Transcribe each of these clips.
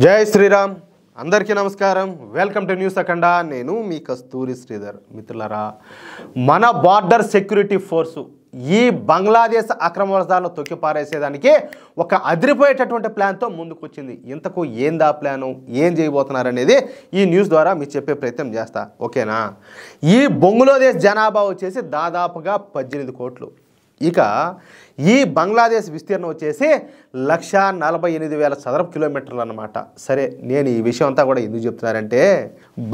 జై శ్రీరామ్ అందరికీ నమస్కారం. వెల్కమ్ టు న్యూస్ అఖండ. నేను మీ కస్తూరి శ్రీధర్. మిత్రులారా, మన బార్డర్ సెక్యూరిటీ ఫోర్సు ఈ బంగ్లాదేశ్ అక్రమణదారులను తొక్కిపారేసేదానికి ఒక అదిరిపోయేటటువంటి ప్లాన్తో ముందుకు వచ్చింది. ఇంతకు ఏందా ప్లాను, ఏం చేయబోతున్నారు అనేది ఈ న్యూస్ ద్వారా మీకు చెప్పే ప్రయత్నం చేస్తా. ఓకేనా? ఈ బంగ్లాదేశ్ జనాభా వచ్చేసి దాదాపుగా 18 కోట్లు. ఇక ఈ బంగ్లాదేశ్ విస్తీర్ణం వచ్చేసి 1,48,000 చదరపు కిలోమీటర్లు అన్నమాట. సరే, నేను ఈ విషయం అంతా కూడా ఎందుకు చెప్తున్నారంటే,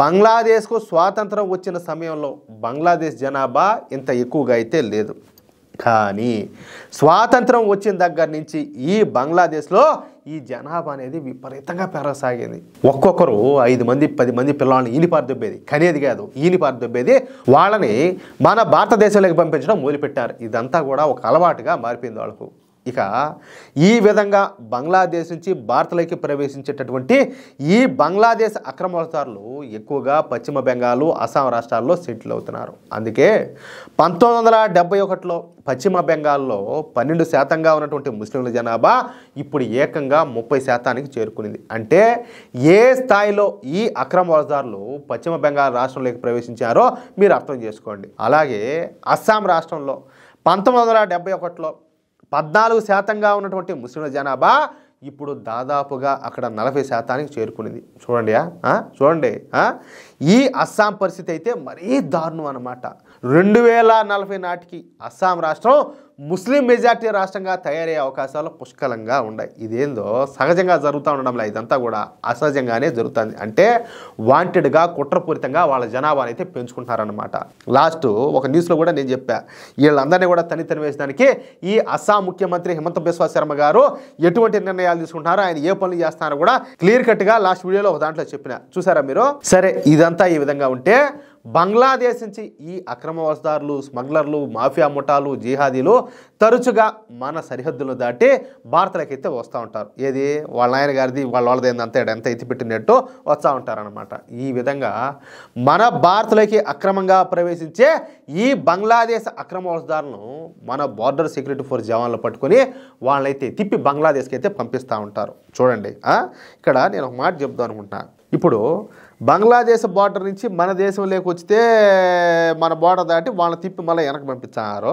బంగ్లాదేశ్కు స్వాతంత్రం వచ్చిన సమయంలో బంగ్లాదేశ్ జనాభా ఇంత ఎక్కువగా అయితే లేదు. కానీ స్వాతంత్రం వచ్చిన దగ్గర నుంచి ఈ బంగ్లాదేశ్లో ఈ జనాభా అనేది విపరీతంగా పెరగసాగింది. ఒక్కొక్కరు 5 మంది 10 మంది పిల్లల్ని ఈనిపారు దొబ్బేది, కనేది కాదు, ఈనిపారు దొబ్బేది. వాళ్ళని మన భారతదేశంలోకి పంపించడం మొదలుపెట్టారు. ఇదంతా కూడా ఒక అలవాటుగా మారిపోయింది వాళ్ళకు. ఇక ఈ విధంగా బంగ్లాదేశ్ నుంచి భారత్లోకి ప్రవేశించేటటువంటి ఈ బంగ్లాదేశ్ అక్రమణదారులు ఎక్కువగా పశ్చిమ బెంగాల్, అస్సాం రాష్ట్రాల్లో సెటిల్ అవుతున్నారు. అందుకే 1971లో పశ్చిమ బెంగాల్లో 12% ఉన్నటువంటి ముస్లింల జనాభా ఇప్పుడు ఏకంగా 30%కి చేరుకునింది. అంటే ఏ స్థాయిలో ఈ అక్రమణదారులు పశ్చిమ బెంగాల్ రాష్ట్రంలోకి ప్రవేశించారో మీరు అర్థం చేసుకోండి. అలాగే అస్సాం రాష్ట్రంలో 1971లో 14% ఉన్నటువంటి ముస్లింల జనాభా ఇప్పుడు దాదాపుగా అక్కడ 40%కి చేరుకునింది. చూడండి. ఈ అస్సాం పరిస్థితి అయితే మరీ దారుణం అన్నమాట. 2040 నాటికి అస్సాం రాష్ట్రం ముస్లిం మెజార్టీ రాష్ట్రంగా తయారయ్యే అవకాశాలు పుష్కలంగా ఉన్నాయి. ఇదేందో సహజంగా జరుగుతూ ఉండడంలో ఇదంతా కూడా అసహజంగానే జరుగుతుంది. అంటే వాంటెడ్గా కుట్రపూరితంగా వాళ్ళ జనాభాని అయితే పెంచుకుంటారనమాట. లాస్ట్ ఒక న్యూస్లో కూడా నేను చెప్పా, వీళ్ళందరినీ కూడా తని వేసడానికి ఈ అస్సాం ముఖ్యమంత్రి హిమంత బిశ్వ శర్మ గారు ఎటువంటి నిర్ణయాలు తీసుకుంటున్నారో, ఆయన ఏ పనులు చేస్తున్నారో కూడా క్లియర్ కట్గా లాస్ట్ వీడియోలో ఒక దాంట్లో చెప్పిన, చూసారా మీరు? సరే, ఇదంతా ఈ విధంగా ఉంటే బంగ్లాదేశ్ నుంచి ఈ అక్రమవలసదారులు, స్మగ్లర్లు, మాఫియా ముఠాలు, జిహాదీలు తరచుగా మన సరిహద్దులను దాటి భారత్లోకి అయితే వస్తూ ఉంటారు. ఏది వాళ్ళ నాయన గారిది వాళ్ళది ఎంత ఎత్తిపెట్టినట్టు వస్తూ ఉంటారనమాట. ఈ విధంగా మన భారత్లోకి అక్రమంగా ప్రవేశించే ఈ బంగ్లాదేశ్ అక్రమవలసదారులను మన బార్డర్ సెక్యూరిటీ ఫోర్స్ జవాన్లు పట్టుకొని వాళ్ళైతే తిప్పి బంగ్లాదేశ్కి అయితే పంపిస్తూ ఉంటారు. చూడండి, ఇక్కడ నేను ఒక మాట చెప్దాం అనుకుంటున్నాను. ఇప్పుడు బంగ్లాదేశ్ బార్డర్ నుంచి మన దేశంలోకి వస్తే మన బార్డర్ దాటి వాళ్ళని తిప్పి మళ్ళీ వెనక్కి పంపించారు.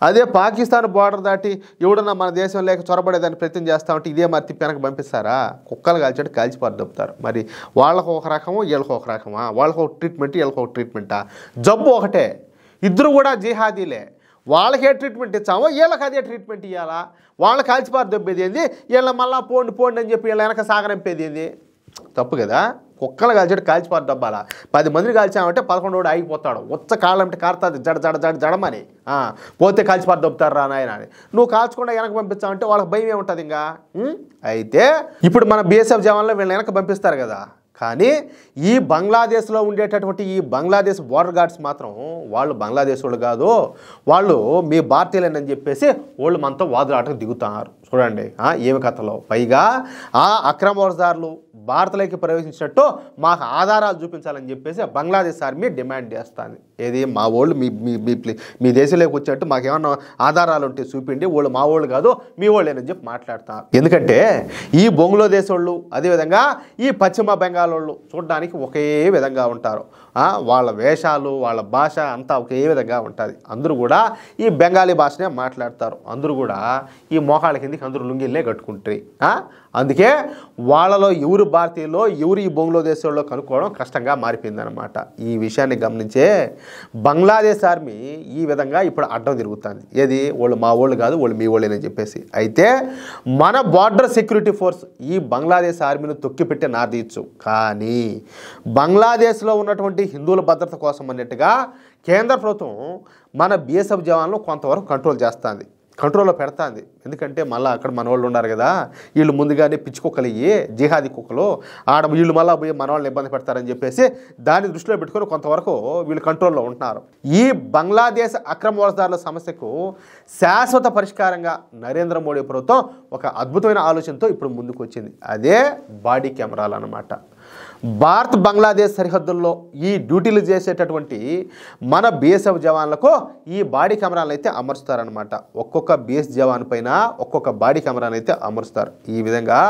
అదే పాకిస్తాన్ బార్డర్ దాటి ఎవడన్నా మన దేశంలోకి చొరబడేదాన్ని ప్రయత్నం చేస్తూ ఉంటే ఇదే మరి తిప్పి వెనక్కి పంపిస్తారా? కుక్కలు కాల్చేట్టు కాల్చిపారు దొబ్బుతారు. మరి వాళ్ళకు ఒక రకము, వీళ్ళకి ఒక రకమా? వాళ్ళకు ఒక ట్రీట్మెంట్, వీళ్ళకి ఒక ట్రీట్మెంటా? జబ్బు ఒకటే, ఇద్దరు కూడా జిహాదీలే. వాళ్ళకి ఏ ట్రీట్మెంట్ ఇచ్చామో వీళ్ళకి అదే ట్రీట్మెంట్ ఇవ్వాలా? వాళ్ళని కాల్చిపారు దొబ్బేది ఏంది, వీళ్ళ మళ్ళీ పోండి అని చెప్పి వీళ్ళ వెనక సాగనంపేది ఏంది? తప్పు కదా. కుక్కలు కాల్చాడు కాల్చిపారు దబ్బాలా? 10 మందిని కాల్చామంటే 11వాడు ఆగిపోతాడు. ఉచ్చ కాళ్ళంటే కారుతుంది జడమని. పోతే కాల్చిపారు దొబ్బుతారు రా నాయన అని. నువ్వు కాల్చకుండా వెనక పంపించావంటే వాళ్ళకి భయం ఏముంటుంది ఇంకా? అయితే ఇప్పుడు మన BSF జవాన్లో వీళ్ళని వెనక పంపిస్తారు కదా. కానీ ఈ బంగ్లాదేశ్లో ఉండేటటువంటి ఈ బంగ్లాదేశ్ బోర్డర్ గార్డ్స్ మాత్రం వాళ్ళు బంగ్లాదేశ్ వాళ్ళు కాదు, వాళ్ళు మీ భారతీయులేనని చెప్పేసి వాళ్ళు మనతో వాదులాటకు దిగుతున్నారు. చూడండి ఏమి కథలో. పైగా ఆ అక్రమవలసదారులు భారత్లోకి ప్రవేశించినట్టు మాకు ఆధారాలు చూపించాలని చెప్పేసి బంగ్లాదేశ్ ఆర్మీ డిమాండ్ చేస్తుంది. ఏది మా వాళ్ళు మీ దేశంలోకి వచ్చేట్టు మాకేమన్నా ఆధారాలు ఉంటే చూపిండి, వాళ్ళు మా వాళ్ళు కాదు మీ వాళ్ళేనని చెప్పి మాట్లాడుతున్నారు. ఎందుకంటే ఈ బంగ్లాదేశ్ వాళ్ళు, అదేవిధంగా ఈ పశ్చిమ బెంగాల్ వాళ్ళు చూడడానికి ఒకే విధంగా ఉంటారు. వాళ్ళ వేషాలు, వాళ్ళ భాష అంతా ఒకే విధంగా ఉంటుంది. అందరూ కూడా ఈ బెంగాలీ భాషనే మాట్లాడతారు. అందరూ కూడా ఈ మోకాళ్ళ కిందకి అందరూ లుంగిల్లే కట్టుకుంటారు. అందుకే వాళ్ళలో ఎవరు భారతీయులో ఎవరు ఈ బంగ్లాదేశ్ వాళ్ళు కనుక్కోవడం కష్టంగా మారిపోయిందనమాట. ఈ విషయాన్ని గమనించే బంగ్లాదేశ్ ఆర్మీ ఈ విధంగా ఇప్పుడు అడ్డం తిరుగుతుంది. ఏది వాళ్ళు మా వాళ్ళు కాదు, వాళ్ళు మీ వాళ్ళేనని చెప్పేసి. అయితే మన బార్డర్ సెక్యూరిటీ ఫోర్స్ ఈ బంగ్లాదేశ్ ఆర్మీని తొక్కిపెట్టి నాదీయచ్చు. కానీ బంగ్లాదేశ్లో ఉన్నటువంటి హిందువుల భద్రత కోసం అన్నట్టుగా కేంద్ర ప్రభుత్వం మన BSF జవాన్లు కొంతవరకు కంట్రోల్లో పెడుతుంది. ఎందుకంటే మళ్ళీ అక్కడ మన వాళ్ళు ఉన్నారు కదా, వీళ్ళు ముందుగానే పిచ్చి కుక్కలు ఇయ్యి జిహాదీ కుక్కలు వీళ్ళు మళ్ళీ పోయి మన వాళ్ళని ఇబ్బంది పెడతారని చెప్పేసి దాన్ని దృష్టిలో పెట్టుకొని కొంతవరకు వీళ్ళు కంట్రోల్లో ఉంటున్నారు. ఈ బంగ్లాదేశ్ అక్రమవలసదారుల సమస్యకు శాశ్వత పరిష్కారంగా నరేంద్ర మోడీ ప్రభుత్వం ఒక అద్భుతమైన ఆలోచనతో ఇప్పుడు ముందుకు వచ్చింది. అదే బాడీ కెమెరాలు అన్నమాట. భారత్ బంగ్లాదేశ్ సరిహద్దుల్లో ఈ డ్యూటీలు చేసేటటువంటి మన BSF జవాన్లకు ఈ బాడీ కెమెరాలను అయితే అమర్చుతారనమాట. ఒక్కొక్క BSF జవాన్ పైన పైన ఒక్కొక్క బాడీ కెమెరాని అయితే అమరుస్తారు. ఈ విధంగా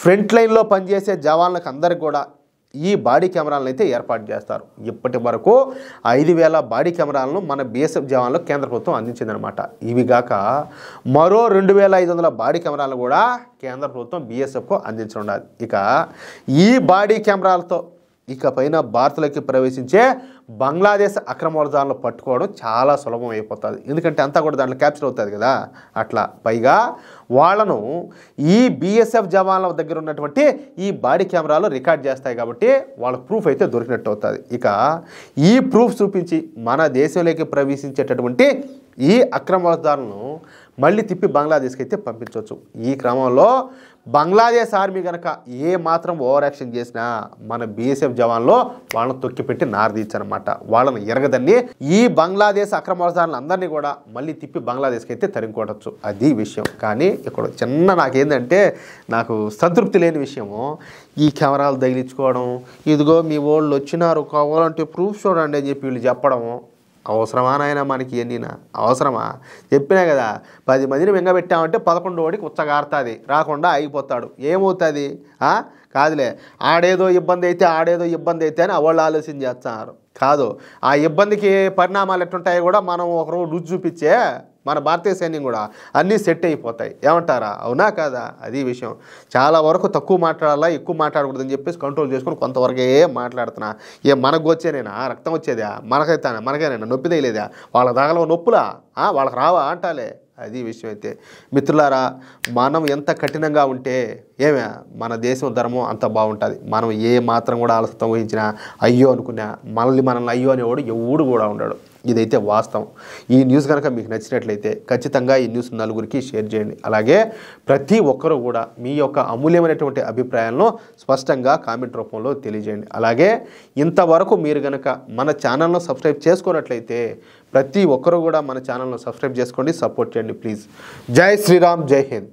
ఫ్రంట్ లైన్లో పనిచేసే జవాన్లకు అందరికి కూడా ఈ బాడీ కెమెరాలను అయితే ఏర్పాటు చేస్తారు. ఇప్పటి వరకు 5,000 బాడీ కెమెరాలను మన బీఎస్ఎఫ్ జవాన్లకు కేంద్ర ప్రభుత్వం అందించిందనమాట. ఇవి కాక మరో 2,500 బాడీ కెమెరాలు కూడా కేంద్ర ప్రభుత్వం బీఎస్ఎఫ్కు అందించనున్నది. ఇక ఈ బాడీ కెమెరాలతో ఇక పైన భారత్లోకి ప్రవేశించే బంగ్లాదేశ్ అక్రమదారులను పట్టుకోవడం చాలా సులభం అయిపోతుంది. ఎందుకంటే అంతా కూడా దాంట్లో క్యాప్చర్ అవుతుంది కదా. అట్లా పైగా వాళ్ళను ఈ బీఎస్ఎఫ్ జవాన్ల దగ్గర ఉన్నటువంటి ఈ బాడీ కెమెరాలు రికార్డ్ చేస్తాయి కాబట్టి వాళ్ళ ప్రూఫ్ అయితే దొరికినట్టు అవుతుంది. ఇక ఈ ప్రూఫ్ చూపించి మన దేశంలోకి ప్రవేశించేటటువంటి ఈ అక్రమదారులను మళ్ళీ తిప్పి బంగ్లాదేశ్కి అయితే పంపించవచ్చు. ఈ క్రమంలో బంగ్లాదేశ్ ఆర్మీ కనుక ఏ మాత్రం ఓవర్ యాక్షన్ చేసినా మన బీఎస్ఎఫ్ జవాన్లో వాళ్ళని తొక్కిపెట్టి నారదీచ్చనమాట. వాళ్ళని ఎరగదని ఈ బంగ్లాదేశ్ అక్రమదారులను అందరినీ కూడా మళ్ళీ తిప్పి బంగ్లాదేశ్కి అయితే తరిమికొట్టచ్చు. అది విషయం. కానీ ఇక్కడ చిన్న నాకేందంటే నాకు సంతృప్తి లేని విషయము ఈ కెమెరాలు తగిలించుకోవడం, ఇదిగో మీ వాళ్ళు వచ్చినారు కావాలంటే ప్రూఫ్ చూడండి అని చెప్పి వీళ్ళు చెప్పడం అవసరమా నాయన? మనకి ఎన్నినా అవసరమా? చెప్పినా కదా 10 మందిని మింగబెట్టామంటే 11 వాడికి ఉచ్చగారుతుంది, రాకుండా అయిపోతాడు. ఏమవుతుంది? కాదులే ఆడేదో ఇబ్బంది అయితే అని వాళ్ళు ఆలోచన చేస్తున్నారు. కాదు, ఆ ఇబ్బందికి పరిణామాలు ఎట్టుంటాయో కూడా మనం ఒకరోజు రుచి చూపించే మన భారతీయ సైన్యం కూడా అన్నీ సెట్ అయిపోతాయి. ఏమంటారా? అవునా కాదా? అది విషయం. చాలా వరకు తక్కువ మాట్లాడాలా, ఎక్కువ మాట్లాడకూడదని చెప్పేసి కంట్రోల్ చేసుకొని కొంతవరకే మాట్లాడుతున్నా. మనకు వచ్చేనేనా రక్తం వచ్చేదా? మనకేనా నొప్పి తెలియలేదా? వాళ్ళ దాగలో నొప్పులా? వాళ్ళకి రావా అంటాలే. అది విషయం. అయితే మిత్రులారా, మనం ఎంత కఠినంగా ఉంటే మన దేశం ధర్మం అంత బాగుంటుంది. మనం ఏ మాత్రం కూడా ఆలస్యం వహించినా అయ్యో అనుకున్నా మనల్ని అయ్యో అనేవాడు ఎవడు కూడా ఉండడు. ఇదైతే వాస్తవం. ఈ న్యూస్ కనుక మీకు నచ్చినట్లయితే ఖచ్చితంగా ఈ న్యూస్ నలుగురికి షేర్ చేయండి. అలాగే ప్రతి ఒక్కరూ కూడా మీ యొక్క అమూల్యమైనటువంటి అభిప్రాయాలను స్పష్టంగా కామెంట్ రూపంలో తెలియజేయండి. అలాగే ఇంతవరకు మీరు కనుక మన ఛానల్ను సబ్స్క్రైబ్ చేసుకున్నట్లయితే ప్రతి ఒక్కరూ కూడా మన ఛానల్ను సబ్స్క్రైబ్ చేసుకోండి, సపోర్ట్ చేయండి ప్లీజ్. జై శ్రీరామ్, జై హింద్.